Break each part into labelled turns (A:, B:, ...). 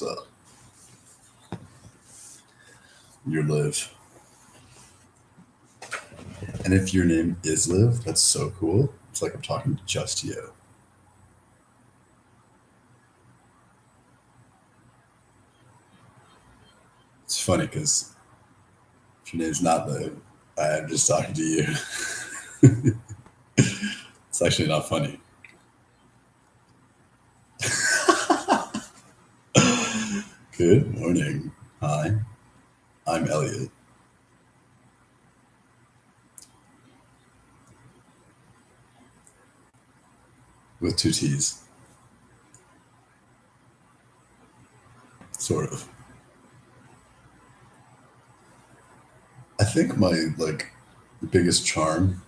A: up? You're Liv. And if your name is Liv, that's so cool. It's like I'm talking just to you. It's funny because if your name's not Liv, I am just talking to you. It's actually not funny. Good morning. Hi, I'm Elliot. With 2 T's. Sort of. I think my biggest charm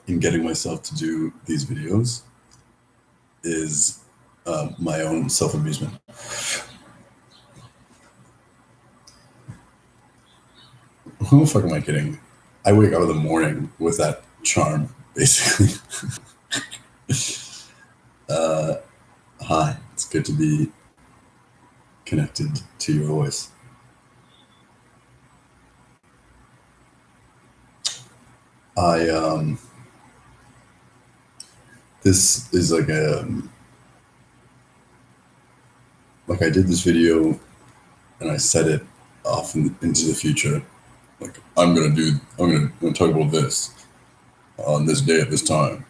A: in getting myself to do these videos is my own self-amusement. Who the fuck am I kidding? I wake up in the morning with that charm, basically. Hi, it's good to be connected to your voice. This is like I did this video and I set it off into the future. Like, I'm gonna talk about this on this day at this time.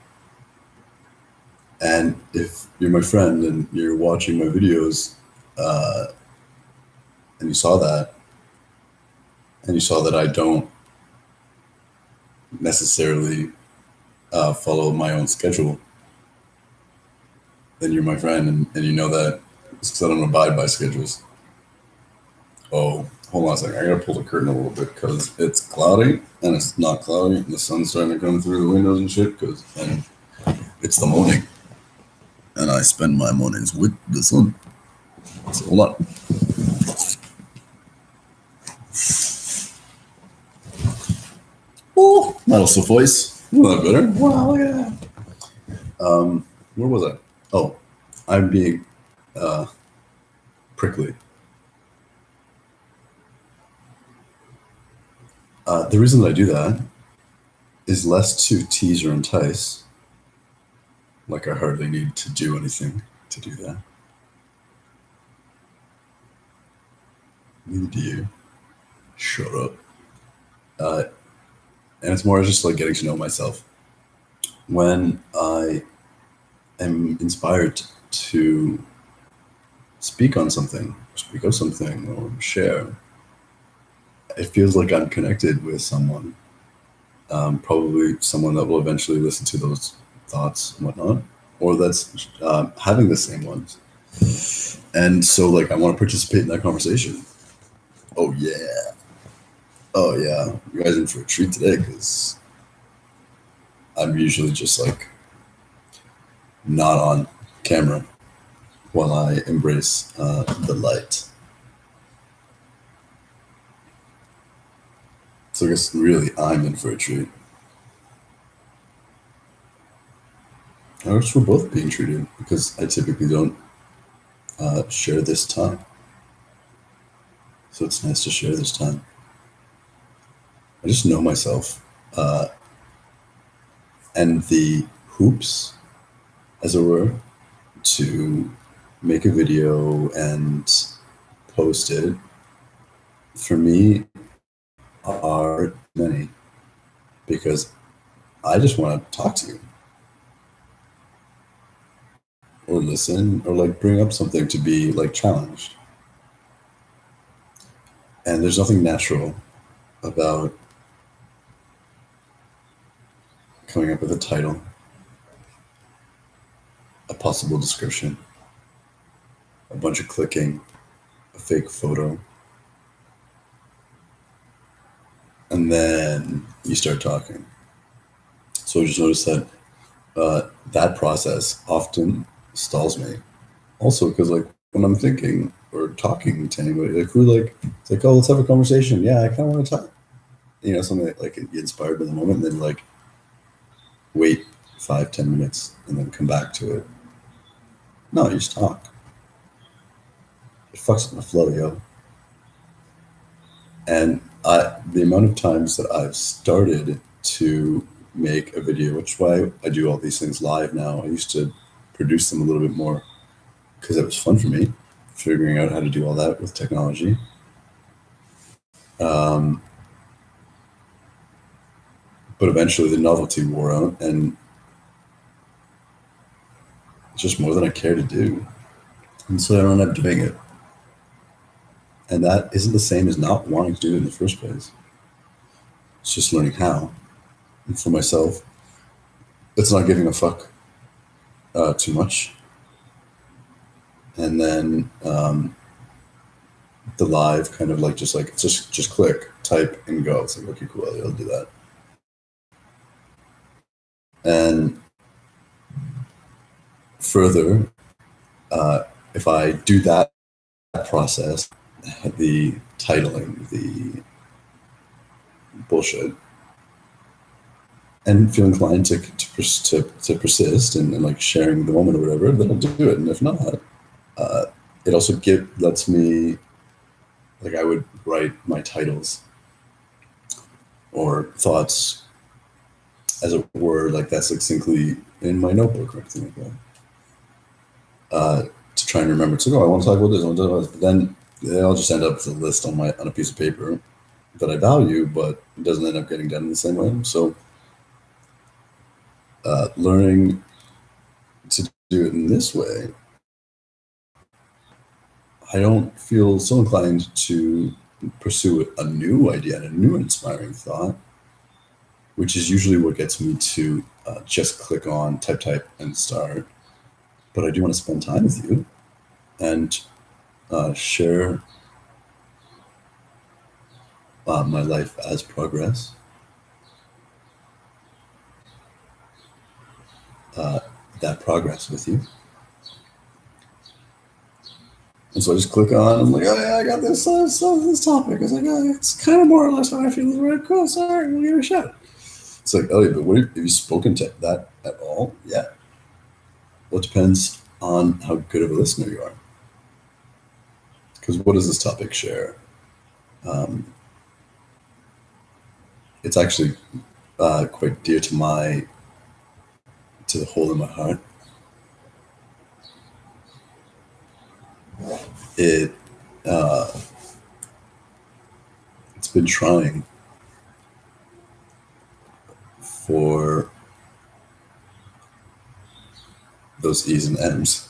A: And if you're my friend and you're watching my videos, and you saw that I don't necessarily follow my own schedule, then you're my friend, and you know that it's because I don't abide by schedules. Oh, hold on a second. I gotta pull the curtain a little bit because it's cloudy and it's not cloudy and the sun's starting to come through the windows and shit and it's the morning and I spend my mornings with the sun. So hold on. Oh, that'll suffice. Isn't that better? Wow, look at that. Where was I? Oh, I'm being prickly. The reason that I do that is less to tease or entice. Like I hardly need to do anything to do that. Neither do you. Shut up. And it's more just like getting to know myself. When I am inspired to speak on something, speak of something, or share, it feels like I'm connected with someone. Probably someone that will eventually listen to those thoughts and whatnot, or that's having the same ones. And so I want to participate in that conversation. Oh yeah, you guys in for a treat today because I'm usually just not on camera while I embrace the light. So I guess really I'm in for a treat. I guess we're both being treated because I typically don't share this time. So it's nice to share this time. I just know myself. And the hoops, as it were, to make a video and post it, for me, are many. Because I just want to talk to you. Or listen, or bring up something to be challenged. And there's nothing natural about coming up with a title, a possible description, a bunch of clicking, a fake photo, and then you start talking. So I just noticed that that process often stalls me. Also, because when I'm thinking or talking to anybody, it's oh, let's have a conversation. Yeah, I kind of want to talk. Something get inspired in the moment, and then wait 5-10 minutes and then come back to it. No, you just talk. fucks up my flow, yo. And the amount of times that I've started to make a video, which is why I do all these things live now. I used to produce them a little bit more because it was fun for me, figuring out how to do all that with technology. But eventually the novelty wore out, and it's just more than I care to do. And so I don't end up doing it. And that isn't the same as not wanting to do it in the first place. It's just learning how. And for myself, it's not giving a fuck too much. And then the live kind of like just click, type, and go. It's like, okay, cool, I'll do that. And further, if I do that process, the titling, the bullshit, and feel inclined to persist and like sharing the moment or whatever, then I'll do it. And if not, it also lets me, like, I would write my titles or thoughts, as it were, like that succinctly in my notebook or anything like that. To try and remember, it's like, oh, I want to talk about this, I want to talk about this. But then I'll just end up with a list on a piece of paper that I value, but it doesn't end up getting done in the same way. So learning to do it in this way, I don't feel so inclined to pursue a new idea and a new inspiring thought, which is usually what gets me to just click on, type, and start. But I do want to spend time with you and share my life as progress. That progress with you. And so I just click on, I'm like, oh yeah, I got this topic. It's like, oh, it's kind of more or less what I feel is right. Cool, sorry, we'll give it a shot. It's like, oh yeah, but have you spoken to that at all? Yeah. Well, it depends on how good of a listener you are. Because what does this topic share? It's actually quite dear to the hole in my heart. It's been trying for those E's and M's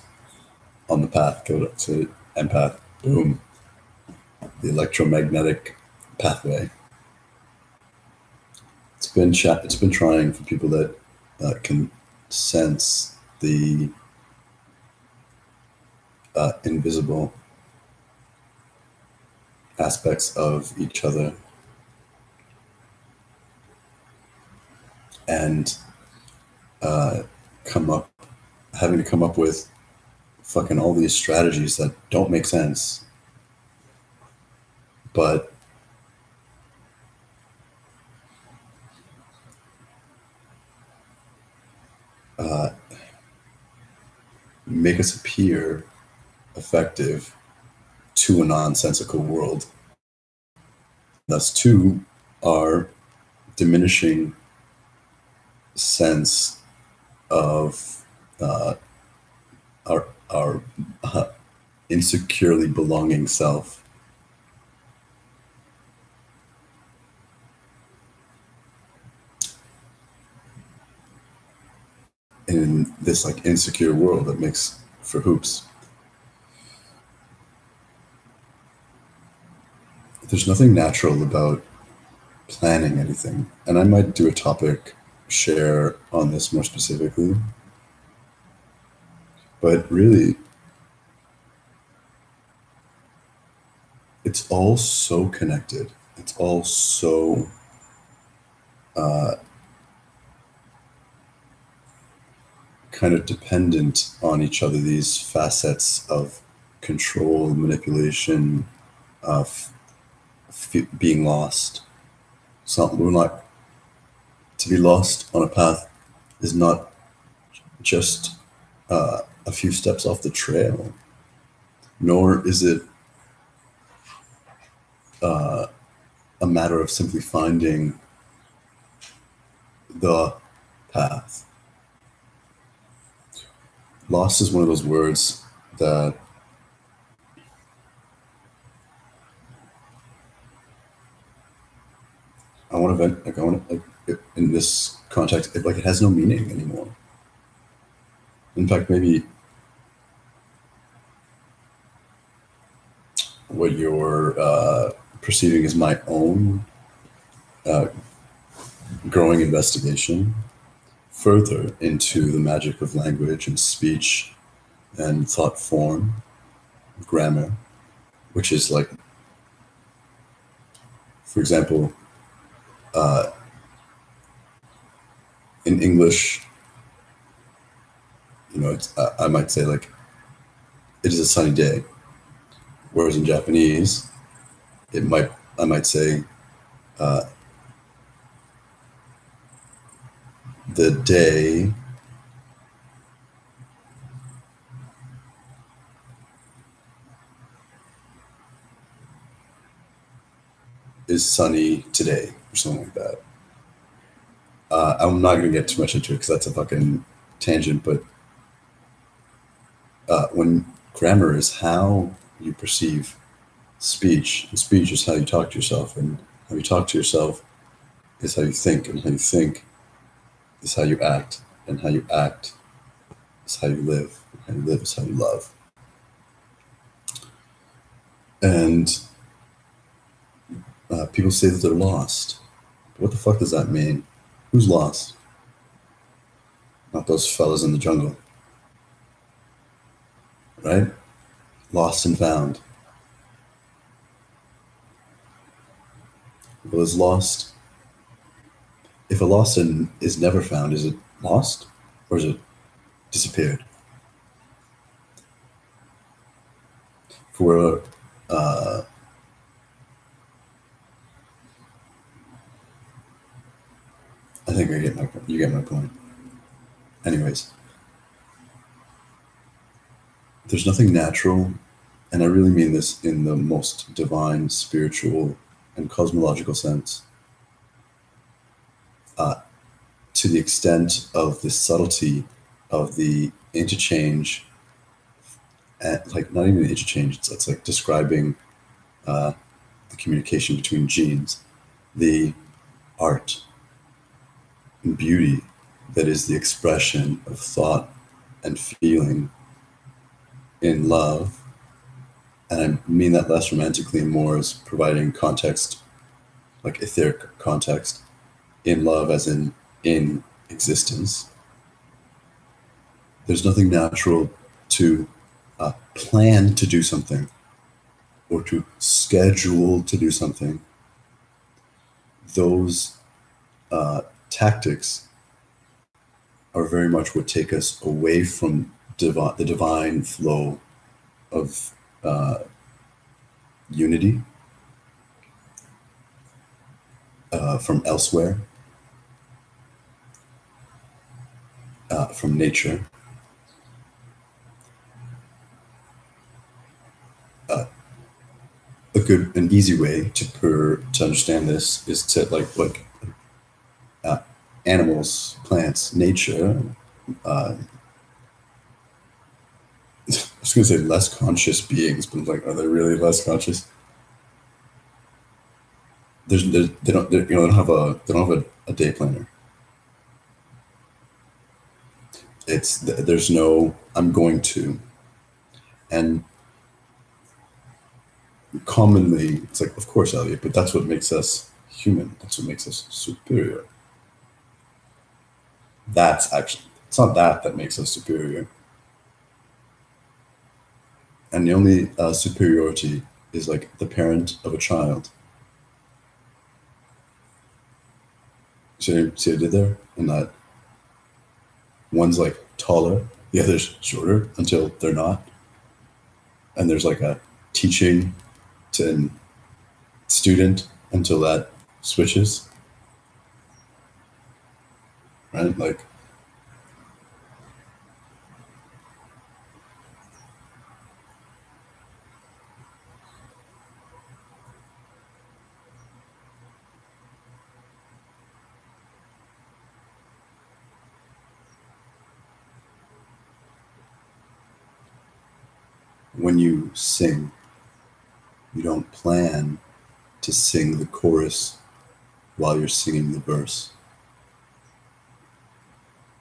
A: on the path go to empath. Boom. The electromagnetic pathway. It's been trying for people that can sense the invisible aspects of each other and having to come up with fucking all these strategies that don't make sense, but make us appear effective to a nonsensical world. Thus, to our diminishing sense of our insecurely belonging self. In this like insecure world that makes for hoops. There's nothing natural about planning anything. And I might do a topic share on this more specifically. But really, it's all so connected. It's all so kind of dependent on each other, these facets of control, manipulation, of being lost. We're not to be lost on a path is not just a few steps off the trail, nor is it a matter of simply finding the path. Lost is one of those words that I want to vent, like I want to like in this context, it has no meaning anymore. In fact, maybe what you're perceiving as my own uh, growing investigation further into the magic of language and speech and thought form, grammar, which is like, for example, in English, I might say like, it is a sunny day, whereas in Japanese, it might I might say the day is sunny today or something like that. I'm not going to get too much into it because that's a fucking tangent, but when grammar is how you perceive speech, and speech is how you talk to yourself, and how you talk to yourself is how you think, and how you think is how you act, and how you act is how you live, and how you live is how you love. And people say that they're lost. But what the fuck does that mean? Who's lost? Not those fellas in the jungle, right? Lost and found. Well, is lost. If a lost and is never found, is it lost or is it disappeared? For I think you get my point. Anyways, there's nothing natural, and I really mean this in the most divine, spiritual, and cosmological sense, to the extent of the subtlety of the interchange, and like not even the interchange, it's like describing the communication between genes, the art and beauty that is the expression of thought and feeling in love. And I mean that less romantically and more as providing context, like etheric context, in love as in existence. There's nothing natural to plan to do something or to schedule to do something. Those tactics are very much what take us away from the divine flow of unity from elsewhere, from nature. An easy way to understand this is to like uh, animals, plants, nature. I was gonna say less conscious beings, but like, are they really less conscious? They don't they don't have a day planner. There's no I'm going to, and commonly it's like, of course, Elliot, but that's what makes us human. That's what makes us superior. That's actually, it's not that makes us superior. And the only superiority is like the parent of a child. See what I did there? And that one's like taller, the other's shorter until they're not. And there's like a teaching to student until that switches, right? Like, when you sing, you don't plan to sing the chorus while you're singing the verse.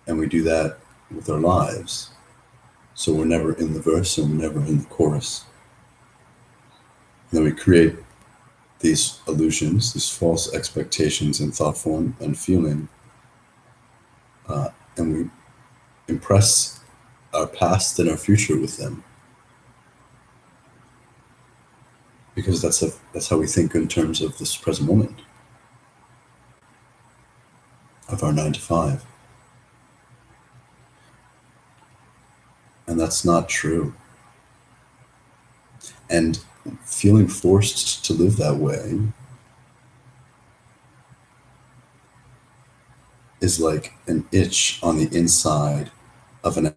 A: And we do that with our lives. So we're never in the verse and we're never in the chorus. And then we create these illusions, these false expectations in thought form and feeling, and we impress our past and our future with them. Because that's how we think in terms of this present moment, of our 9 to 5. And that's not true. And feeling forced to live that way is like an itch on the inside of an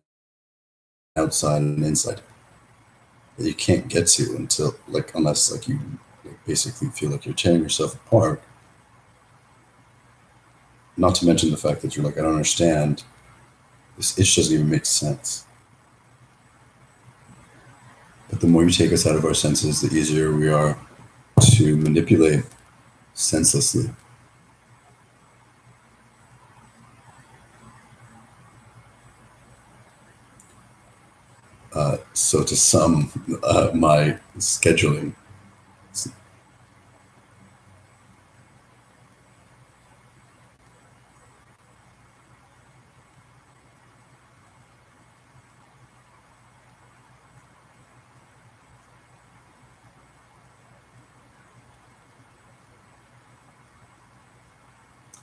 A: outside and inside that you can't get to until, like, unless like you basically feel like you're tearing yourself apart. Not to mention the fact that you're like, I don't understand. This itch doesn't even make sense. But the more you take us out of our senses, the easier we are to manipulate senselessly. So to sum my scheduling,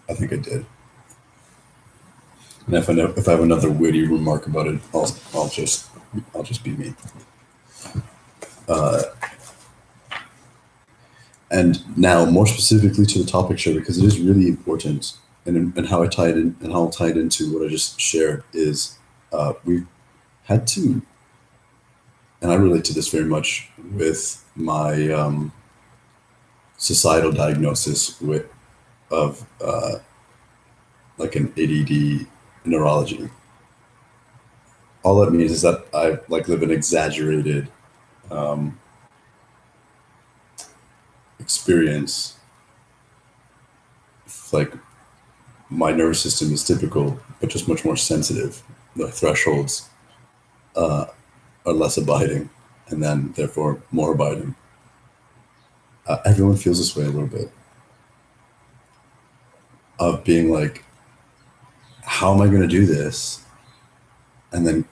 A: I think I did. And if I have another witty remark about it, I'll just be me. And now, more specifically to the topic share, because it is really important, and how I tie it in, and how I'll tie it into what I just shared is, we've had to, and I relate to this very much with my societal diagnosis of like an ADD neurology. All that means is that I like live an exaggerated experience. Like my nervous system is typical, but just much more sensitive. The thresholds are less abiding, and then therefore more abiding. Everyone feels this way a little bit, of being like, how am I going to do this? And then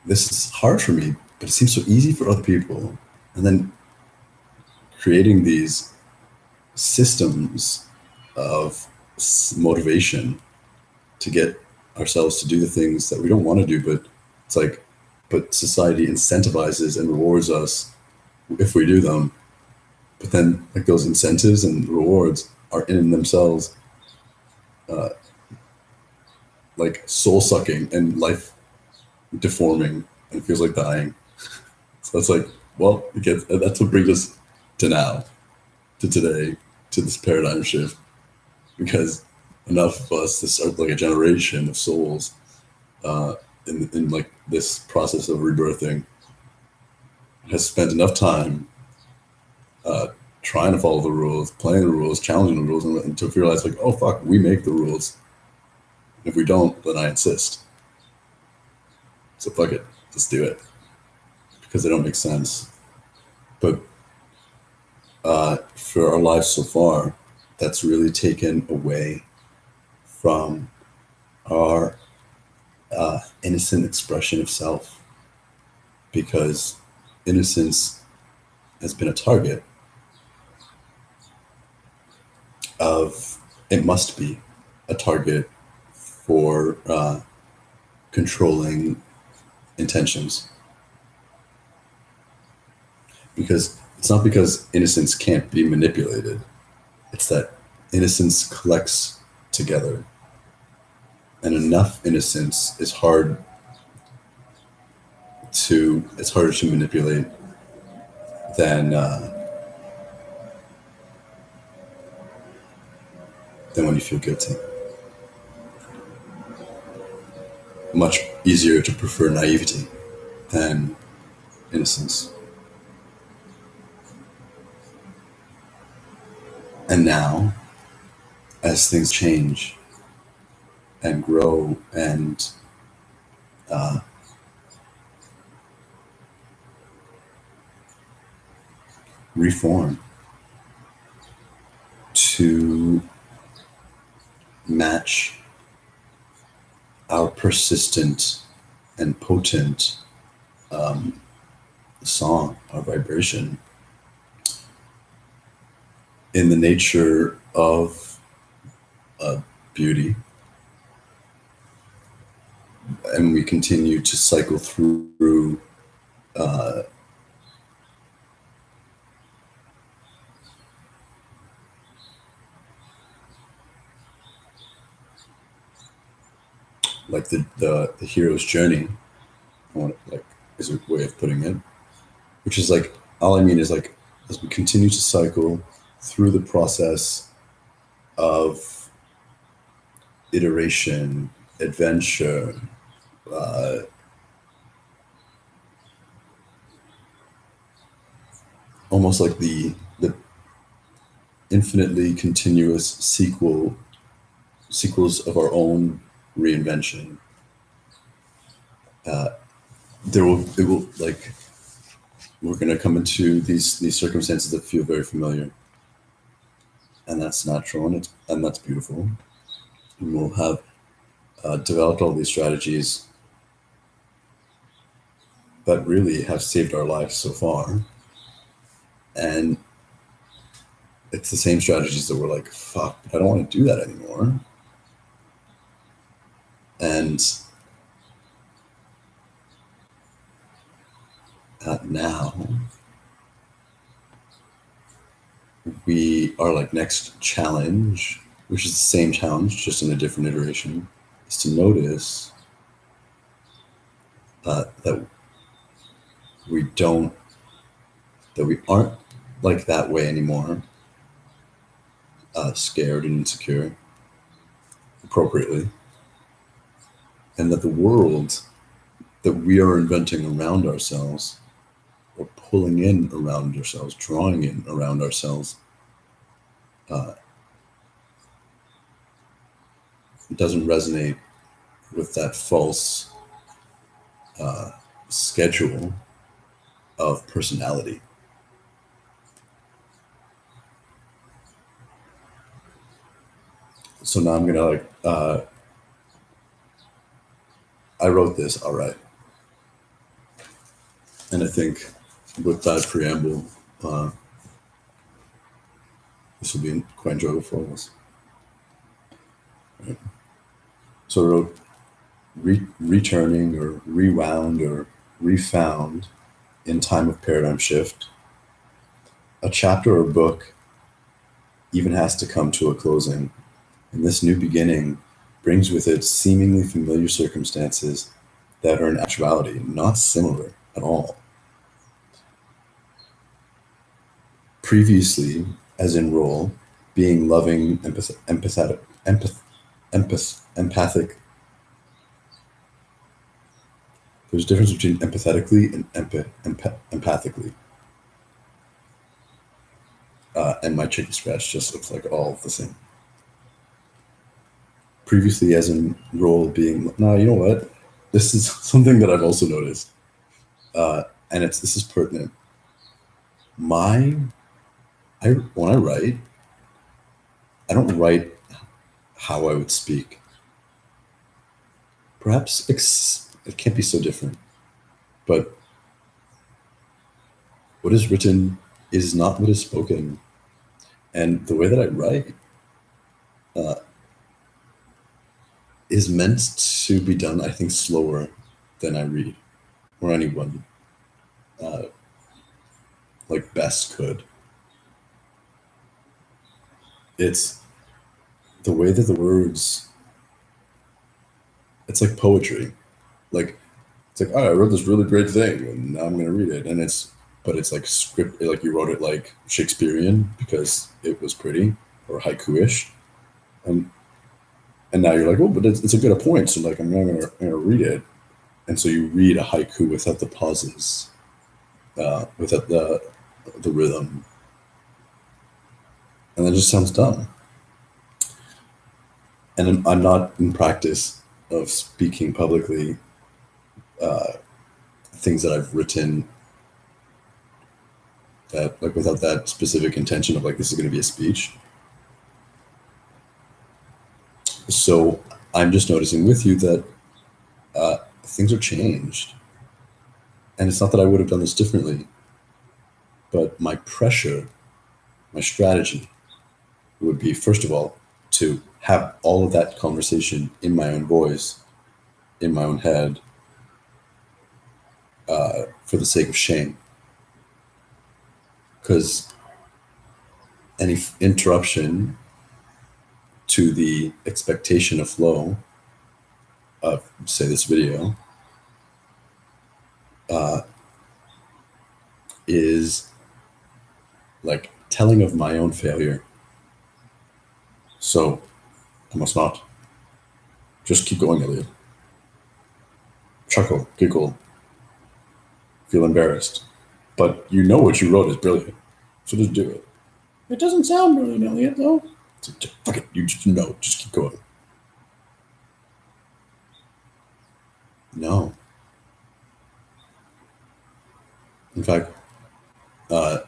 A: this is hard for me, but it seems so easy for other people. And then creating these systems of motivation to get ourselves to do the things that we don't want to do, but it's like, but society incentivizes and rewards us if we do them. But then like those incentives and rewards are in themselves like soul sucking and life deforming, and it feels like dying. So it's like, well, that's what brings us to now, to today, to this paradigm shift, because enough of us, this are like a generation of souls in like this process of rebirthing, has spent enough time trying to follow the rules, playing the rules, challenging the rules, and to realize like, oh fuck, we make the rules. If we don't, then I insist. So fuck it, let's do it, because they don't make sense. But for our lives so far, that's really taken away from our innocent expression of self, because innocence has been a target of, it must be a target for controlling intentions. Because it's not because innocence can't be manipulated, it's that innocence collects together. And enough innocence is harder to manipulate than when you feel guilty. Much easier to prefer naivety than innocence. And now, as things change and grow and reform to match our persistent and potent song, our vibration, in the nature of beauty, and we continue to cycle through like the hero's journey, like is a way of putting it, which is like, all I mean is like, as we continue to cycle through the process of iteration, adventure, almost like the infinitely continuous sequels of our own reinvention. It will like, we're going to come into these circumstances that feel very familiar, and that's natural, and that's beautiful. And we'll have developed all these strategies that really have saved our lives so far, and it's the same strategies that we're like, fuck, I don't want to do that anymore. And now our like next challenge, which is the same challenge just in a different iteration, is to notice that we aren't like that way anymore, scared and insecure appropriately, and that the world that we are inventing around ourselves, or pulling in around ourselves, drawing in around ourselves, doesn't resonate with that false schedule of personality. So now I'm gonna like, I wrote this, all right, and I think with that preamble, this will be quite enjoyable for all of us. Right. So I wrote, returning or rewound or refound in time of paradigm shift. A chapter or book even has to come to a closing, and this new beginning brings with it seemingly familiar circumstances that are in actuality not similar at all. Previously, as in role, being loving, empathic. There's a difference between empathetically and empathically. And my chicken scratch just looks like all the same. Previously, as in role, being, no, you know what? This is something that I've also noticed, and this is pertinent. When I write, I don't write how I would speak. Perhaps it can't be so different, but what is written is not what is spoken. And the way that I write is meant to be done, I think, slower than I read, or anyone like best could. It's the way that the words, it's like poetry. Like, it's like, oh, I wrote this really great thing, and now I'm going to read it. And but it's like script, like you wrote it like Shakespearean because it was pretty, or haiku-ish. And now you're like, oh, but it's a good point. So like, I'm going to read it. And so you read a haiku without the pauses. without the rhythm, and that just sounds dumb. And I'm not in practice of speaking publicly things that I've written that like without that specific intention of like this is going to be a speech. So I'm just noticing with you that things are changed, and it's not that I would have done this differently, but my pressure, my strategy would be first of all to have all of that conversation in my own voice, in my own head, for the sake of shame, because any interruption to the expectation of flow of, say, this video is like telling of my own failure. So I must not. Just keep going, Elliot. Chuckle, giggle, feel embarrassed. But you know what you wrote is brilliant, so just do it. It doesn't sound brilliant, Elliot, though. So fuck it, you just know, just keep going. No. In fact, well,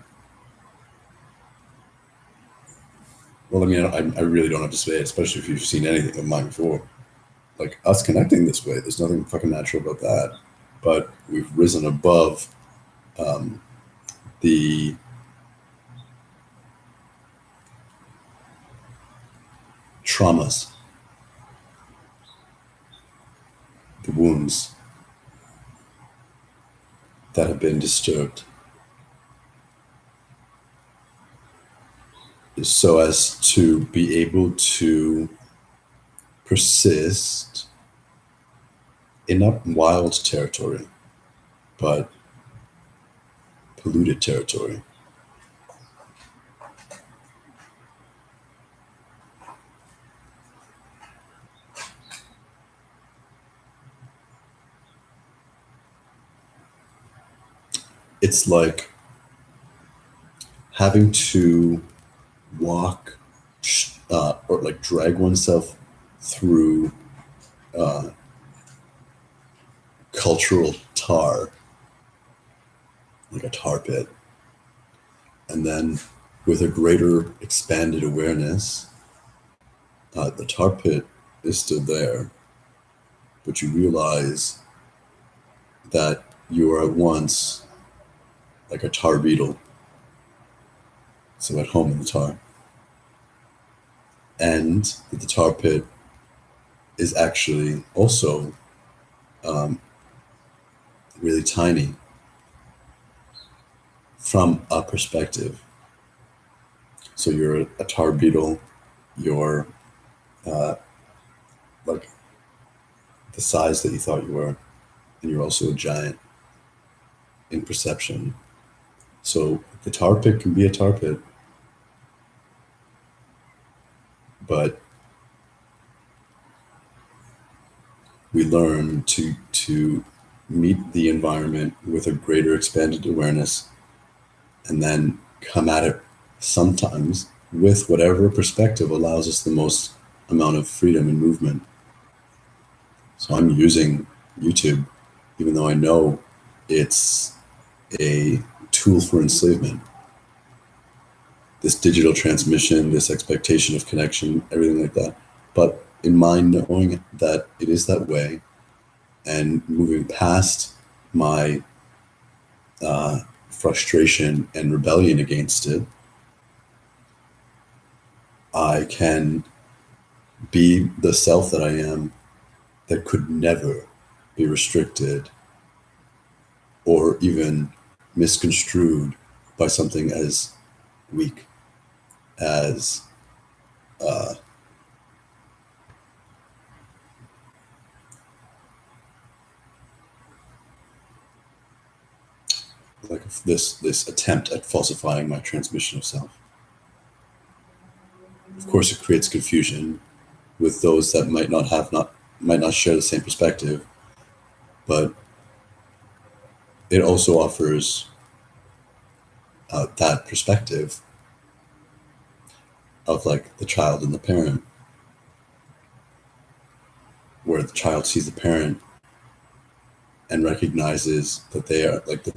A: I mean, I really don't have to say it, especially if you've seen anything of mine before. Like, us connecting this way, there's nothing fucking natural about that. But we've risen above the traumas, the wounds that have been disturbed, so as to be able to persist in not wild territory, but polluted territory. It's like having to walk or like drag oneself through cultural tar, like a tar pit, and then with a greater expanded awareness, the tar pit is still there, but you realize that you are at once like a tar beetle, so at home in the tar, and that the tar pit is actually also really tiny from a perspective. So you're a tar beetle, you're like the size that you thought you were, and you're also a giant in perception. So the tar pit can be a tar pit, but we learn to meet the environment with a greater expanded awareness, and then come at it sometimes with whatever perspective allows us the most amount of freedom and movement. So I'm using YouTube, even though I know it's a tool for enslavement. This digital transmission, this expectation of connection, everything like that. But in my knowing that it is that way, and moving past my frustration and rebellion against it, I can be the self that I am that could never be restricted or even misconstrued by something as weak as like this attempt at falsifying my transmission of self. Of course, it creates confusion with those that might not share the same perspective, but it also offers that perspective of like the child and the parent, where the child sees the parent and recognizes that they are like that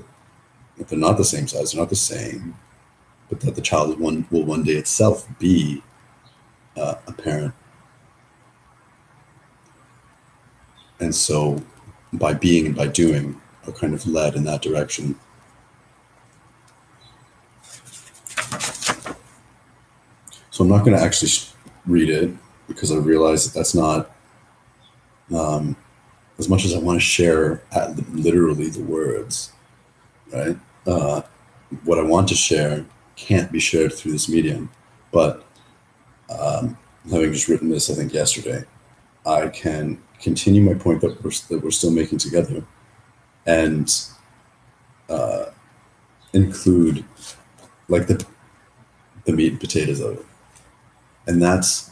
A: they're not the same size, they're not the same, but that the child will one day itself be a parent. And so by being and by doing are kind of led in that direction. So I'm not going to actually read it because I realize that that's not, as much as I want to share literally the words, right? What I want to share can't be shared through this medium. But having just written this, I think yesterday, I can continue my point that we're still making together, and include like the meat and potatoes of it, and that's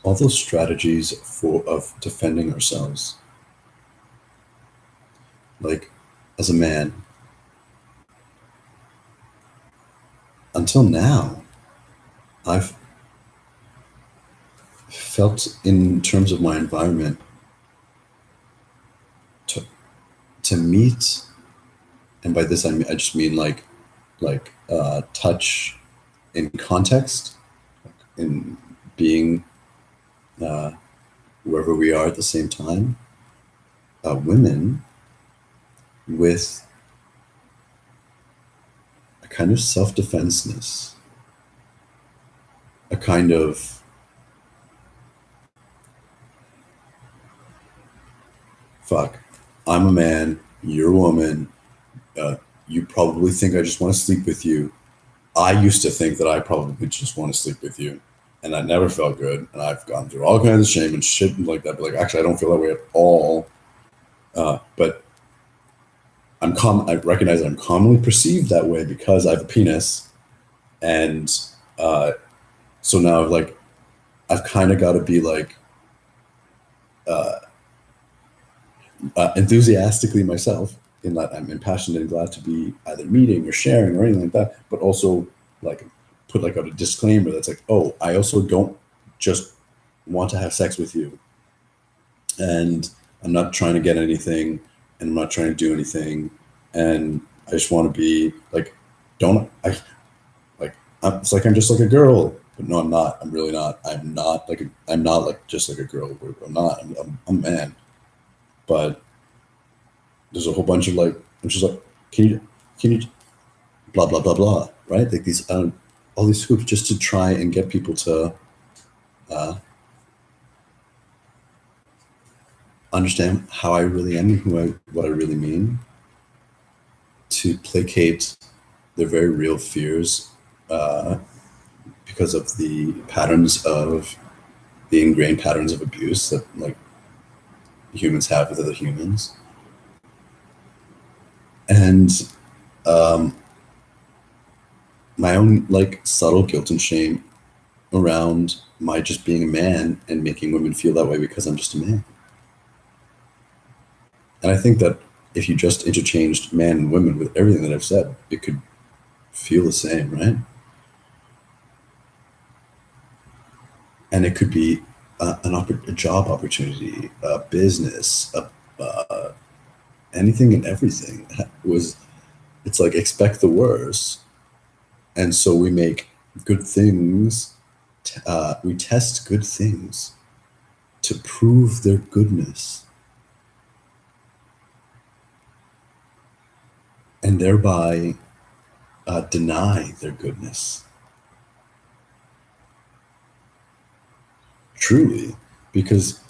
A: all those strategies of defending ourselves. Like, as a man, until now, I've felt in terms of my environment to to meet, and by this I just mean touch in context, in being wherever we are at the same time. Women with a kind of self-defenseness, a kind of fuck, I'm a man, you're a woman, uh, you probably think I just want to sleep with you. I used to think that I probably just want to sleep with you, and that never felt good. And I've gone through all kinds of shame and shit like that. But like, actually, I don't feel that way at all. But I recognize that I'm commonly perceived that way because I have a penis, and uh, so now like I've kind of got to be like enthusiastically myself in that I'm impassioned and glad to be either meeting or sharing or anything like that, but also like put like out a disclaimer that's like, oh, I also don't just want to have sex with you, and I'm not trying to get anything, and I'm not trying to do anything, and I just want to be like, don't I like? It's like I'm just like a girl, but no, I'm not. I'm really not. I'm not like just like a girl. I'm not. I'm a man, but there's a whole bunch of like, I'm just like, can you blah blah blah blah, right? Like these all these scoops just to try and get people to uh, understand how I really am, what I really mean, to placate their very real fears because of the ingrained patterns of abuse that like humans have with other humans, and my own like subtle guilt and shame around my just being a man and making women feel that way because I'm just a man. And I think that if you just interchanged man and women with everything that I've said, it could feel the same, right? And it could be a job opportunity, a business, anything and everything. It's like expect the worst, and so we make good things. We test good things to prove their goodness, and thereby deny their goodness. Truly, because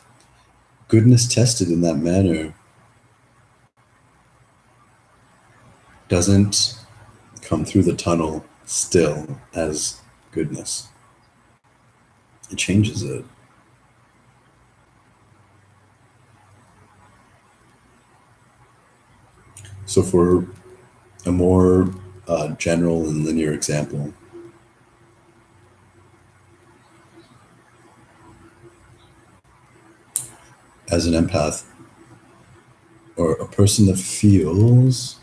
A: goodness tested in that manner doesn't come through the tunnel still as goodness. It changes it. So for a more general and linear example, as an empath or a person that feels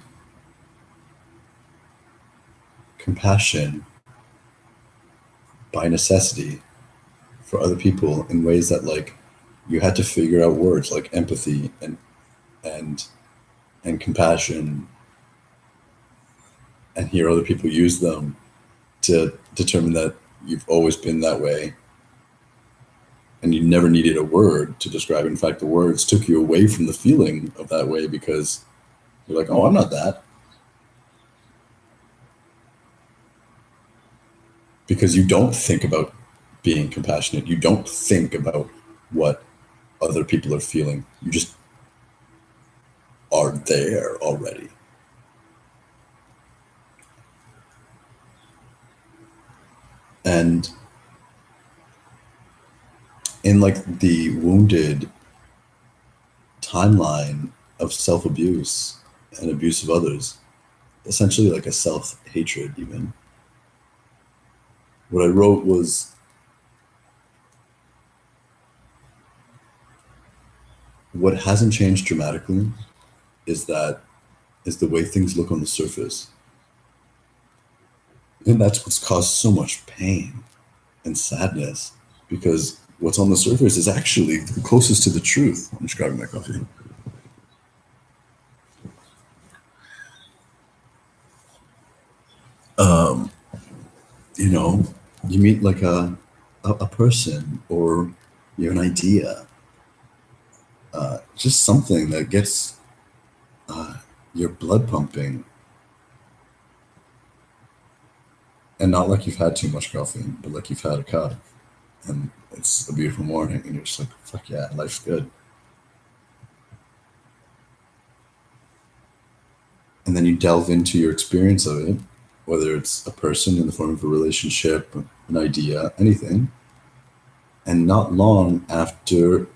A: compassion by necessity for other people in ways that, like, you had to figure out words like empathy and and compassion and hear other people use them to determine that you've always been that way and you never needed a word to describe it. In fact, the words took you away from the feeling of that way because you're like, oh, I'm not that. Because you don't think about being compassionate. You don't think about what other people are feeling. You just are there already. And in like the wounded timeline of self-abuse and abuse of others, essentially like a self-hatred even, what I wrote was, what hasn't changed dramatically is the way things look on the surface. And that's what's caused so much pain and sadness, because what's on the surface is actually the closest to the truth. I'm just grabbing my coffee. You know, you meet like a person, or you have an idea, just something that gets your blood pumping, and not like you've had too much coffee, but like you've had a cup, and it's a beautiful morning, and you're just like, fuck yeah, life's good. And then you delve into your experience of it, whether it's a person in the form of a relationship, an idea, anything. And not long after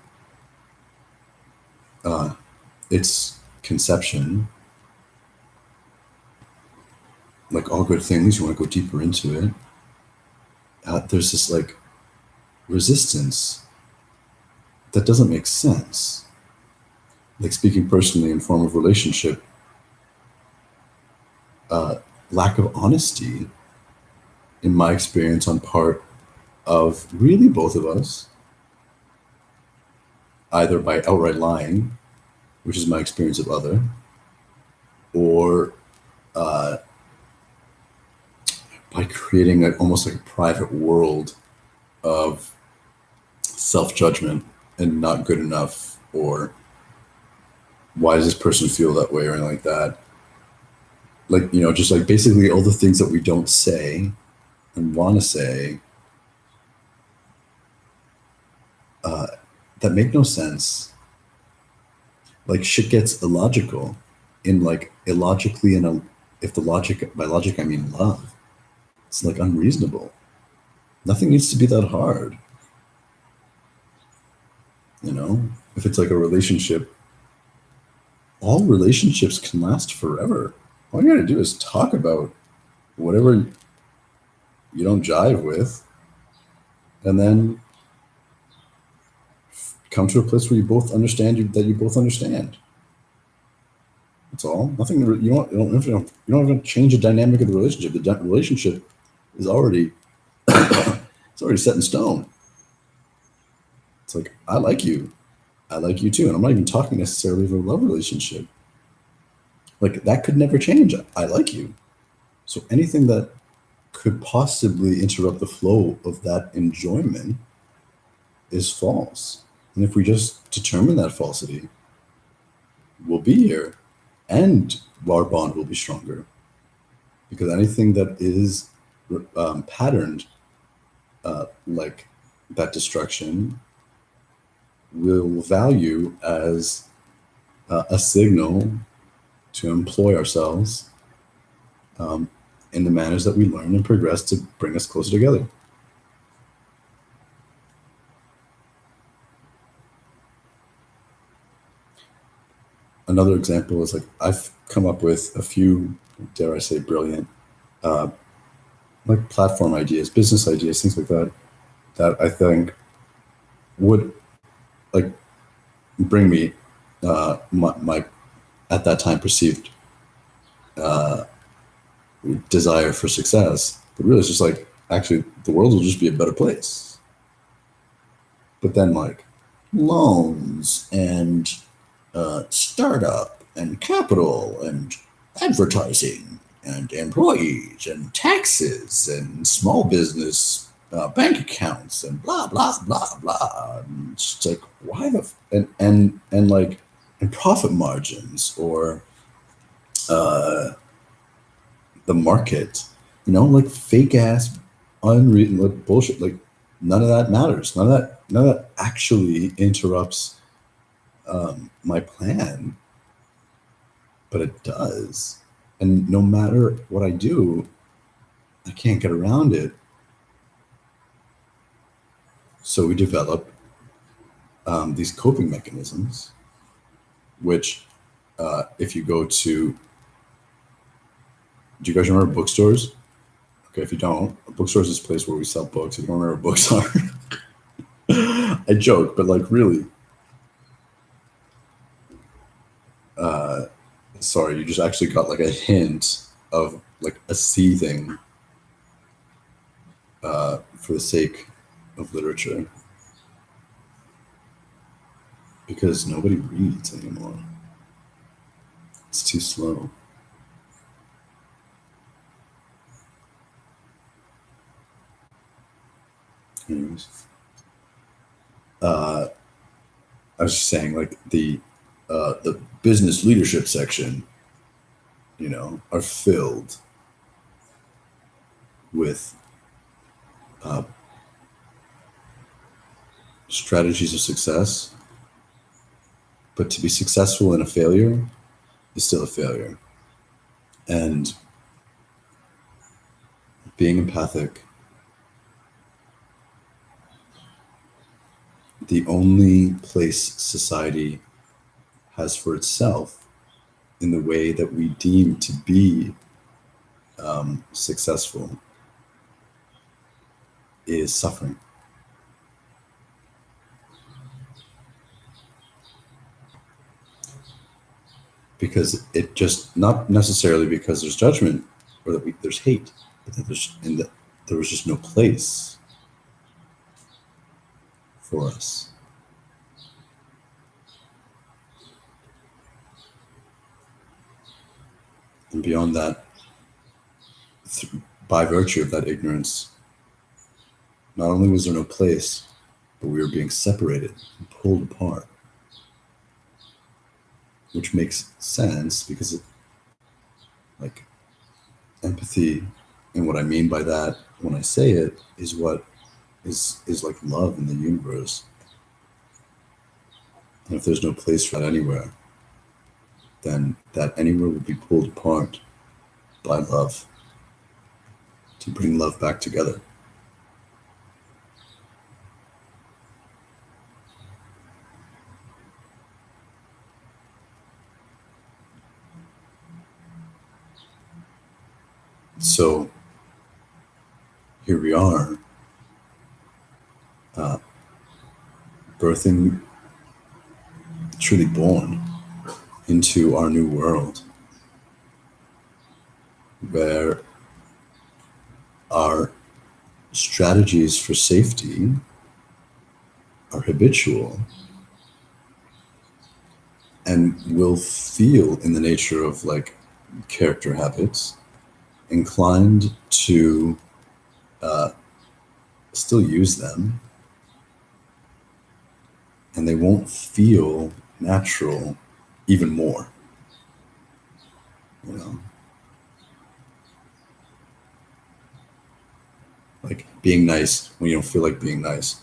A: its conception, like all good things, you want to go deeper into it. There's this like resistance that doesn't make sense. Like, speaking personally in form of relationship, lack of honesty, in my experience, on part of really both of us, either by outright lying, which is my experience of other, or by creating like almost like a private world of self-judgment and not good enough, or why does this person feel that way, or anything like that. Like, just like basically all the things that we don't say and want to say, that make no sense. Like, shit gets illogical, in like illogically, in a, if the logic, by logic I mean love, it's like unreasonable. Nothing needs to be that hard. If it's like a relationship, all relationships can last forever. All you gotta do is talk about whatever you don't jive with, and then come to a place where you both understand that you both understand. That's all. Nothing. You don't have to change the dynamic of the relationship. The relationship is already it's already set in stone. It's like, I like you, I like you too, and I'm not even talking necessarily of a love relationship. Like, that could never change. I like you. So anything that could possibly interrupt the flow of that enjoyment is false. And if we just determine that falsity, we'll be here, and our bond will be stronger. Because anything that is patterned, like that destruction, will value as a signal to employ ourselves in the manners that we learn and progress to bring us closer together. another example is like I've come up with a few, dare I say, brilliant uh, like platform ideas, business ideas, things like that, that I think would like bring me my at that time perceived uh, desire for success. But really, it's just like actually the world will just be a better place. But then like loans and startup and capital and advertising and employees and taxes and small business bank accounts and blah blah blah blah. And it's like why the and like and profit margins or uh, the market, like fake ass, unreal like bullshit. Like none of that matters. None of that actually interrupts my plan, but it does. And no matter what I do, I can't get around it. So we develop these coping mechanisms, which, if you go to, do you guys remember bookstores? Okay, if you don't, a bookstore is this place where we sell books. If you don't remember what books are, I joke, but like really, uh, sorry, you just actually got like a hint of like a seething for the sake of literature because nobody reads anymore. It's too slow. Anyways, uh, I was just saying, like the business leadership section, are filled with uh, strategies of success. But to be successful in a failure is still a failure. And being empathic, the only place society has for itself in the way that we deem to be successful is suffering. Because it just, not necessarily because there's judgment or that there's hate, but that there was just no place for us. And beyond that, by virtue of that ignorance, not only was there no place, but we were being separated and pulled apart, which makes sense because like empathy, and what I mean by that when I say it is what is like love in the universe. And if there's no place for that anywhere, then that anywhere will be pulled apart by love to bring love back together. So here we are, uh, birthing, truly born into our new world where our strategies for safety are habitual and will feel, in the nature of like character habits, inclined to still use them, and they won't feel natural even more, you know like being nice when you don't feel like being nice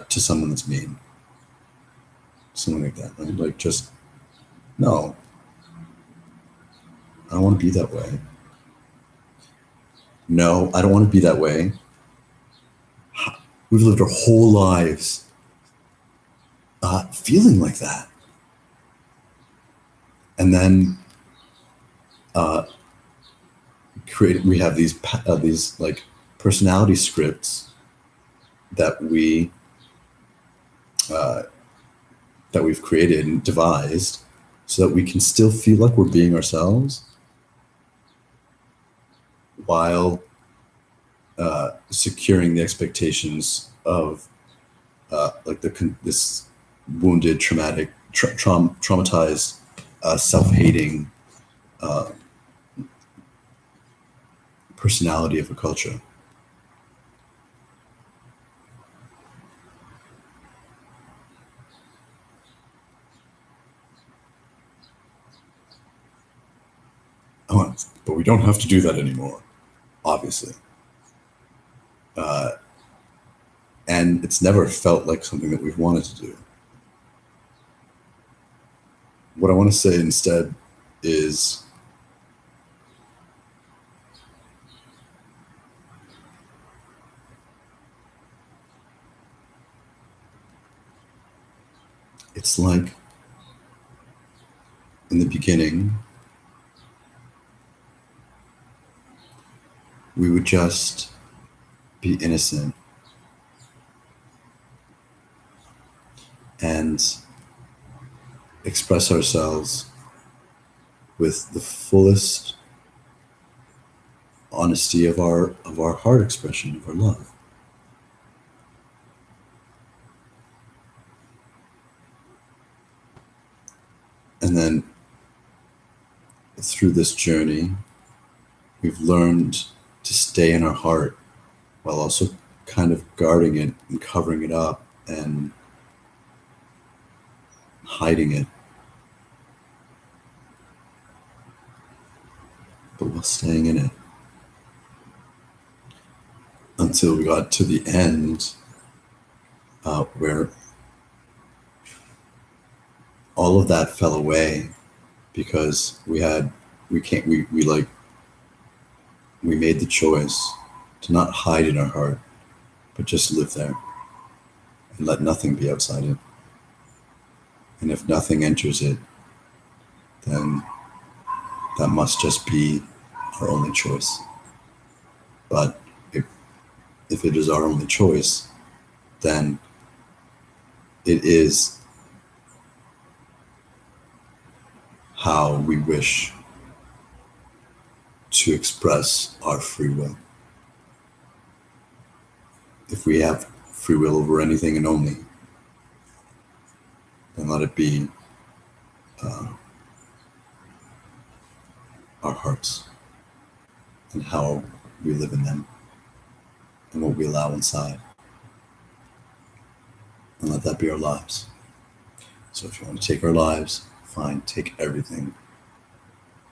A: to someone that's mean, something like that, right? Like just no, I don't want to be that way. No, I don't want to be that way. We've lived our whole lives feeling like that. And then we have these like personality scripts that uh, we've created and devised so that we can still feel like we're being ourselves while securing the expectations of like this wounded, traumatized, self-hating uh, personality of a culture. But we don't have to do that anymore, obviously. Uh, and it's never felt like something that we've wanted to do. What I want to say instead is it's like in the beginning, we would just be innocent and express ourselves with the fullest honesty of our heart expression of our love. And then through this journey, we've learned to stay in our heart while also kind of guarding it and covering it up and hiding it, but while staying in it. Until we got to the end, where all of that fell away because we made the choice to not hide in our heart, but just live there and let nothing be outside it. And if nothing enters it, then that must just be our only choice. But if it is our only choice, then it is how we wish to express our free will. If we have free will over anything and only, then let it be our hearts and how we live in them and what we allow inside. And let that be our lives. So if you want to take our lives, fine, take everything.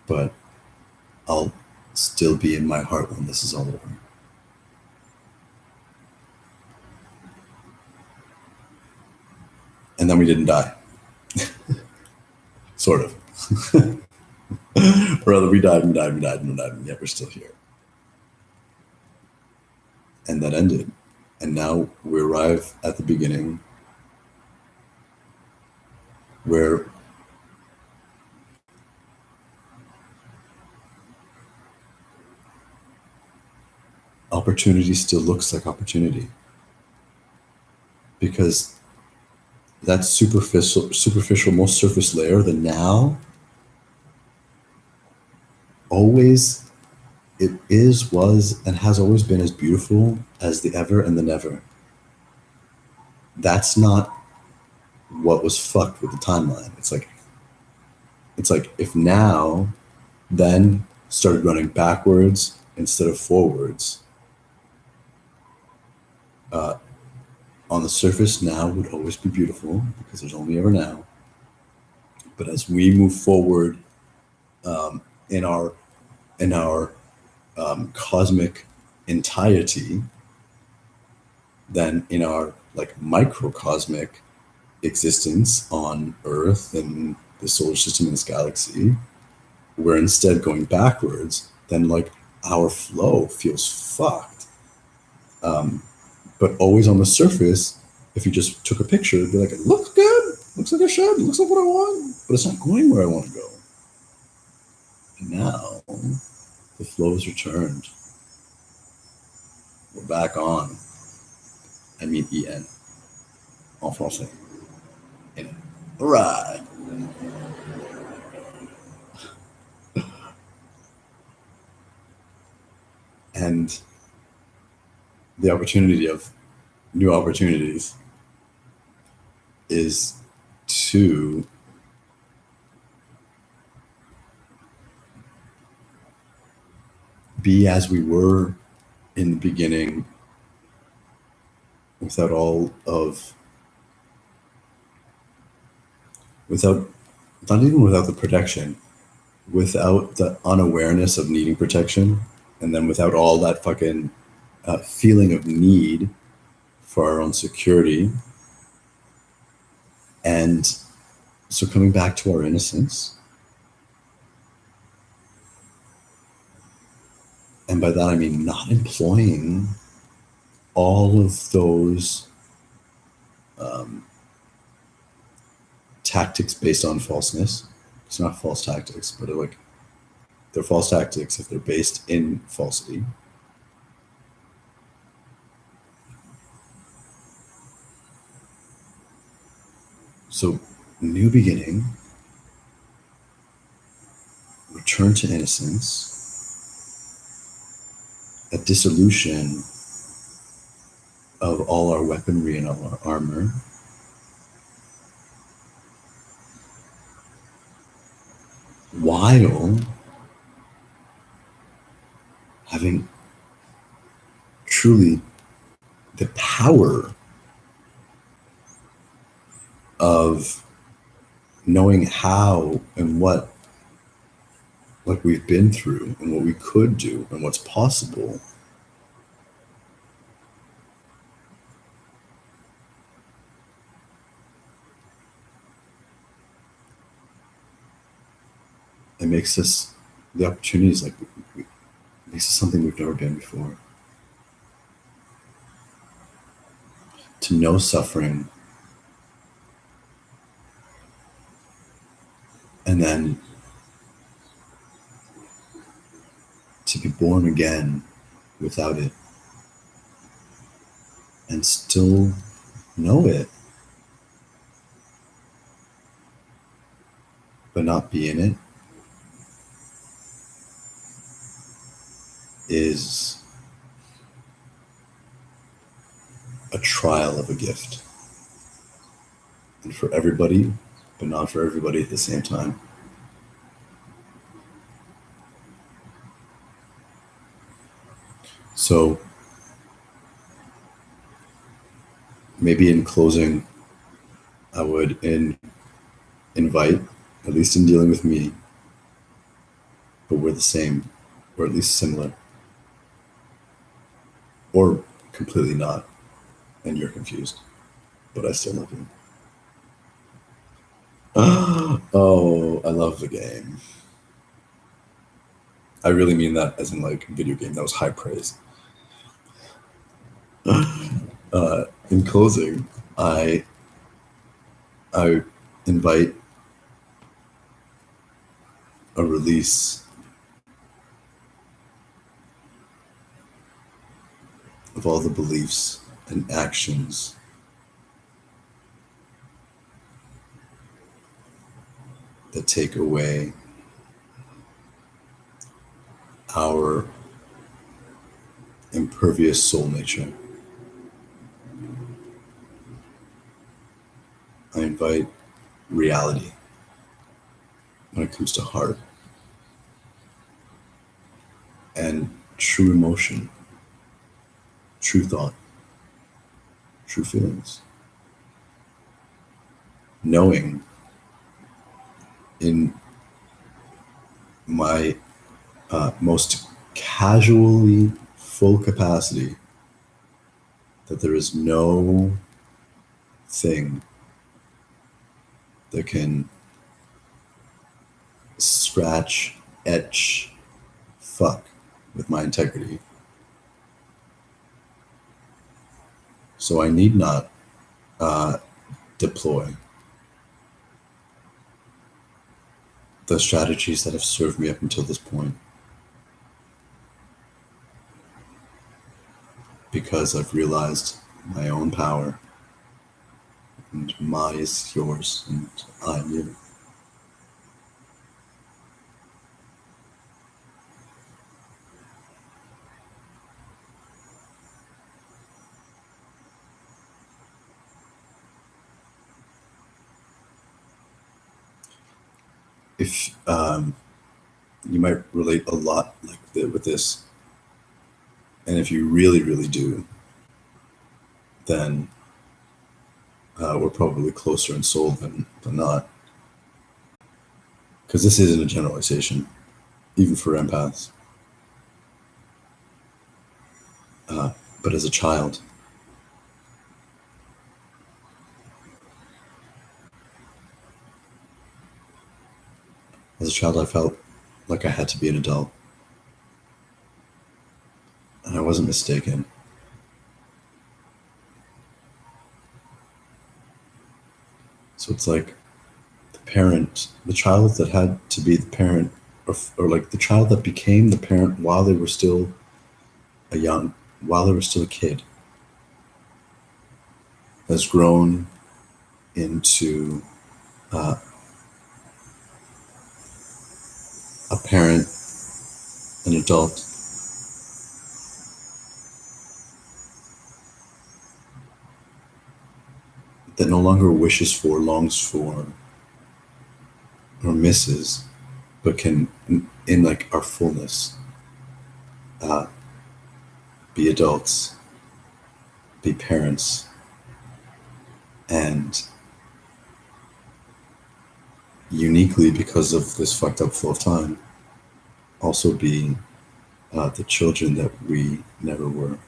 A: But I'll still be in my heart when this is all over. And then we didn't die. Sort of. Or rather, we died, and yet we're still here. And that ended. And now we arrive at the beginning where opportunity still looks like opportunity. Because that superficial, most surface layer, the now, always, it is, was, and has always been as beautiful as the ever and the never. That's not what was fucked with the timeline. It's like if now then started running backwards instead of forwards, on the surface now would always be beautiful because there's only ever now. But as we move forward in our cosmic entirety, then in our like microcosmic existence on Earth and the solar system and this galaxy, we're instead going backwards, then like our flow feels fucked. But always on the surface, if you just took a picture, it'd be like, it looks good, looks like I should, looks like what I want, but it's not going where I want to go. Now the flow is returned. We're back on. I mean en français. En. All right. And the opportunity of new opportunities is to be as we were in the beginning, without not even without the protection, without the unawareness of needing protection, and then without all that fucking feeling of need for our own security. And so coming back to our innocence, and by that I mean not employing all of those tactics based on falseness. It's not false tactics, but they're false tactics if they're based in falsity. So, new beginning, return to innocence, a dissolution of all our weaponry and all our armor, while having truly the power of knowing how and what we've been through and what we could do and what's possible. It makes us the opportunities makes us something we've never been before. To know suffering, and then to be born again without it, and still know it, but not be in it, is a trial of a gift. And for everybody, but not for everybody at the same time. So maybe in closing, I would invite, at least in dealing with me, but we're the same, or at least similar, or completely not, and you're confused, but I still love you. Oh, I love the game. I really mean that as in video game. That was high praise. In closing, I invite a release of all the beliefs and actions that take away our impervious soul nature. I invite reality when it comes to heart and true emotion, true thought, true feelings. Knowing in my most casually full capacity that there is no thing that can scratch, etch, fuck with my integrity. So I need not deploy. the strategies that have served me up until this point, because I've realized my own power, and my is yours, and I'm you. If you might relate a lot with this, and if you really, really do, then we're probably closer in soul than not. Because this isn't a generalization, even for empaths. But as a child, I felt like I had to be an adult, and I wasn't mistaken. So it's like the child that had to be the parent, or like the child that became the parent while they were still a young, while they were still a kid, has grown into uh, a parent, an adult that no longer wishes for, longs for, or misses, but can, in like our fullness, uh, be adults, be parents, and uniquely because of this fucked up flow of time, also be the children that we never were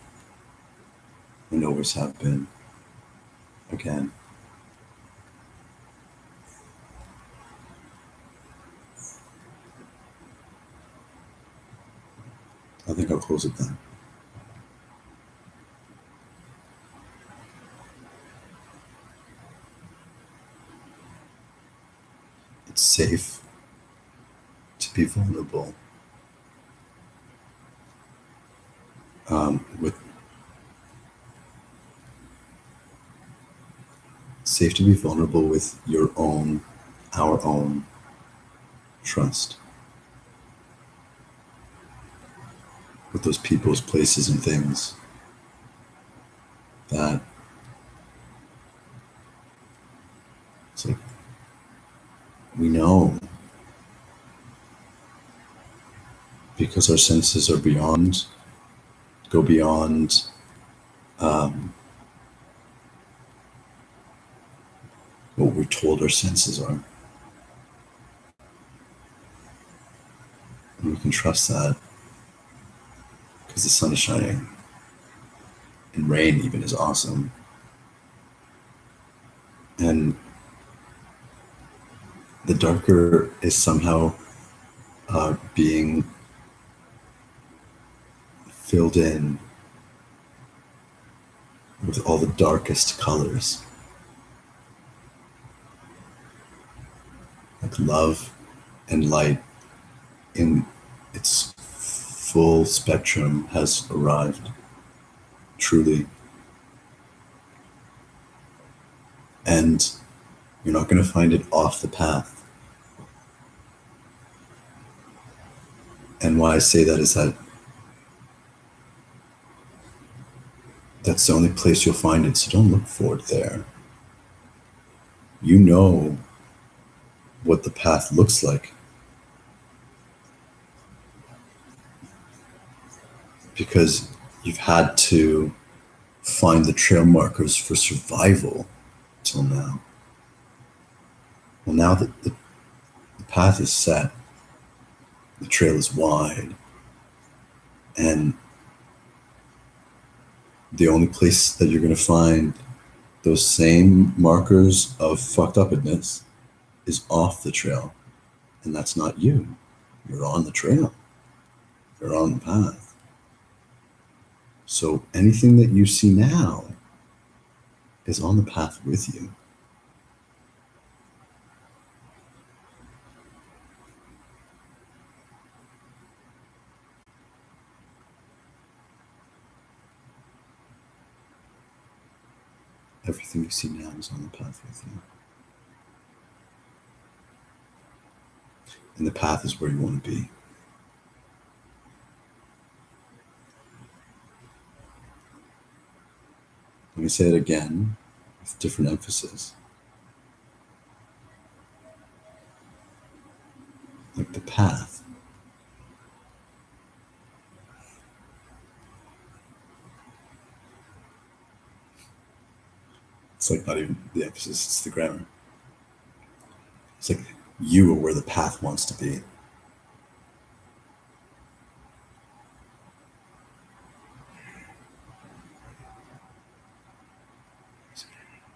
A: and always have been again. I think I'll close it then. It's safe to be vulnerable with safe to be vulnerable with our own trust, with those people's places and things that it's like we know because our senses are go beyond um, what we're told our senses are. And we can trust that because the sun is shining and rain even is awesome. And the darker is somehow being filled in with all the darkest colors, like love and light in its full spectrum has arrived, truly. And you're not going to find it off the path. And why I say that is that that's the only place you'll find it, so don't look for it there. You know what the path looks like because you've had to find the trail markers for survival till now. Well, now that the path is set, the trail is wide, and the only place that you're going to find those same markers of fucked upness is off the trail, and that's not you. You're on the trail. You're on the path. So anything that you see now is on the path with you. everything you see now is on the path with you. And the path is where you want to be. Let me say it again with different emphasis. Like the path it's like not even the emphasis, it's the grammar. It's like you are where the path wants to be.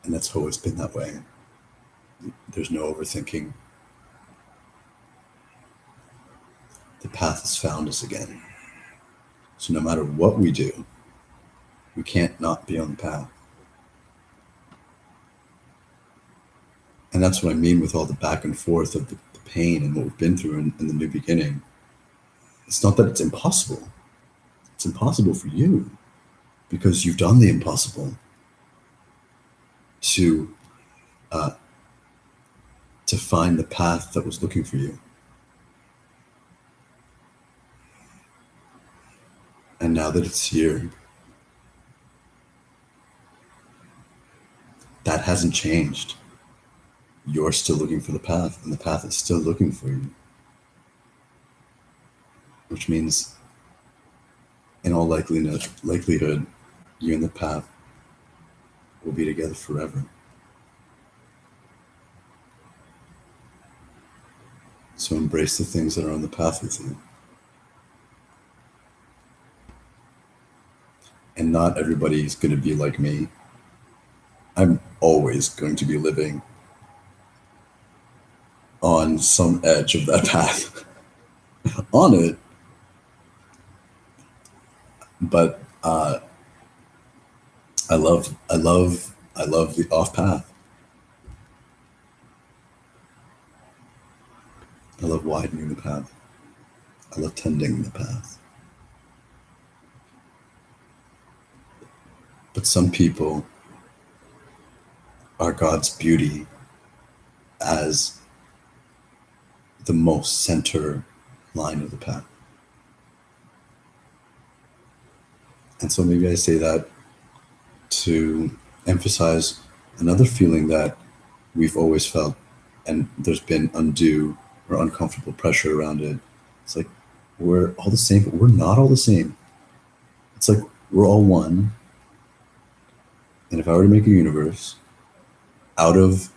A: And that's always been that way. There's no overthinking. The path has found us again. So no matter what we do, we can't not be on the path. And that's what I mean with all the back and forth of the pain and what we've been through in the new beginning. It's not that it's impossible. It's impossible for you because you've done the impossible to find the path that was looking for you. And now that it's here, that hasn't changed. You're still looking for the path, and the path is still looking for you. Which means, in all likelihood, you and the path will be together forever. So embrace the things that are on the path with you. And not everybody is going to be like me. I'm always going to be living on some edge of that path. On it. But I love the off path. I love widening the path. I love tending the path. But some people are God's beauty as the most center line of the path. And so maybe I say that to emphasize another feeling that we've always felt, and there's been undue or uncomfortable pressure around it. It's like we're all the same, but we're not all the same. It's like we're all one. And if I were to make a universe out of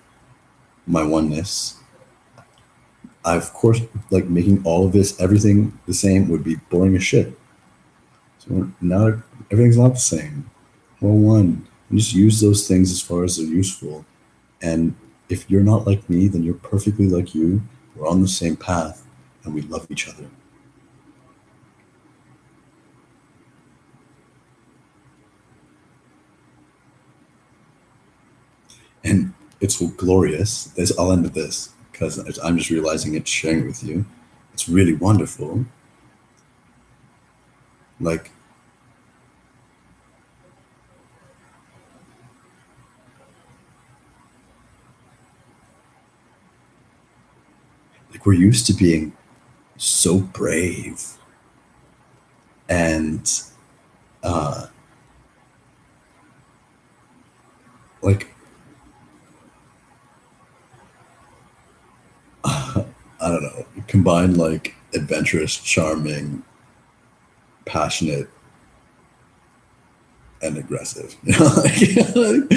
A: my oneness, I, of course, like making all of this, everything the same would be boring as shit. So now everything's not the same. We're one. And just use those things as far as they're useful. And if you're not like me, then you're perfectly like you. We're on the same path and we love each other. And it's glorious. I'll end with this because I'm just realizing it, sharing it with you. It's really wonderful. Like, we're used to being so brave and like I don't know, combine like adventurous, charming, passionate, and aggressive. You know,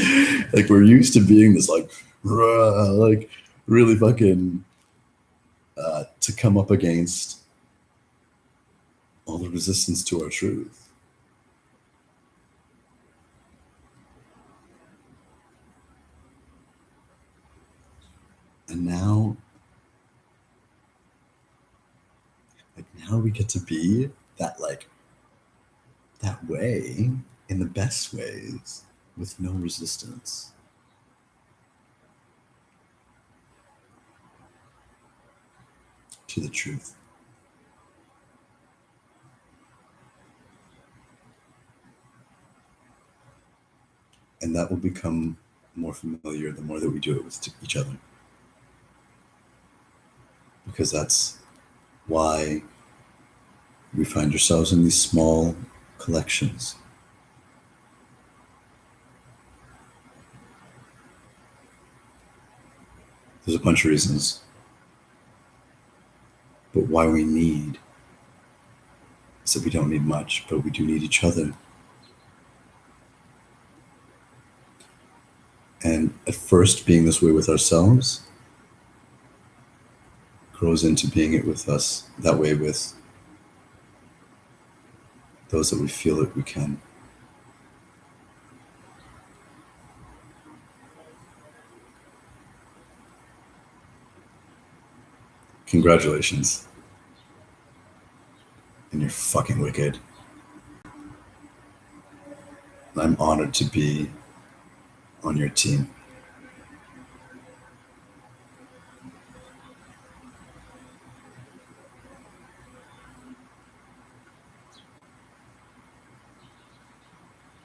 A: like we're used to being this like rah, like really fucking to come up against all the resistance to our truth. And now we get to be that way in the best ways with no resistance to the truth. And that will become more familiar the more that we do it with each other. Because that's why we find ourselves in these small collections. There's a bunch of reasons, but why we need is that we don't need much, but we do need each other. And at first, being this way with ourselves grows into being it with us, that way with those that we feel that we can. Congratulations. And you're fucking wicked. I'm honored to be on your team.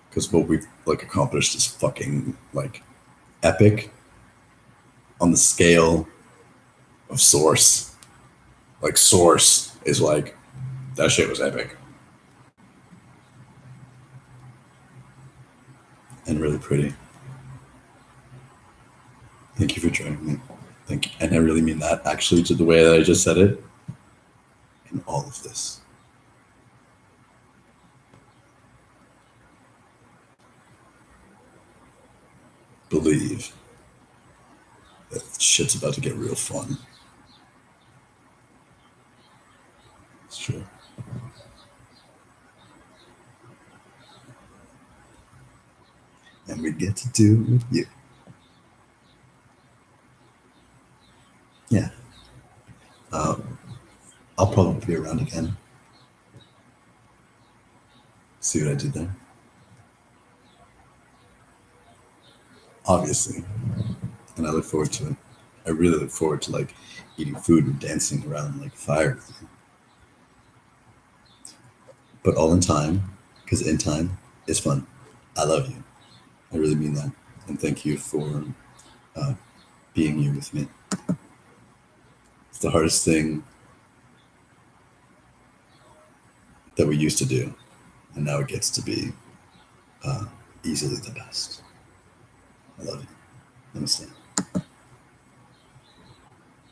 A: Because what we've accomplished is fucking epic on the scale of Source. Source is that shit was epic. And really pretty. Thank you for joining me. Thank you. And I really mean that actually to the way that I just said it. In all of this. Believe that shit's about to get real fun. It's true. And we get to do it with you. Yeah. I'll probably be around again. See what I did there? Obviously. And I look forward to it. I really look forward to eating food and dancing around fire with you. But all in time, because in time is fun. I love you. I really mean that. And thank you for being you with me. It's the hardest thing that we used to do, and now it gets to be easily the best. I love you. Namaste.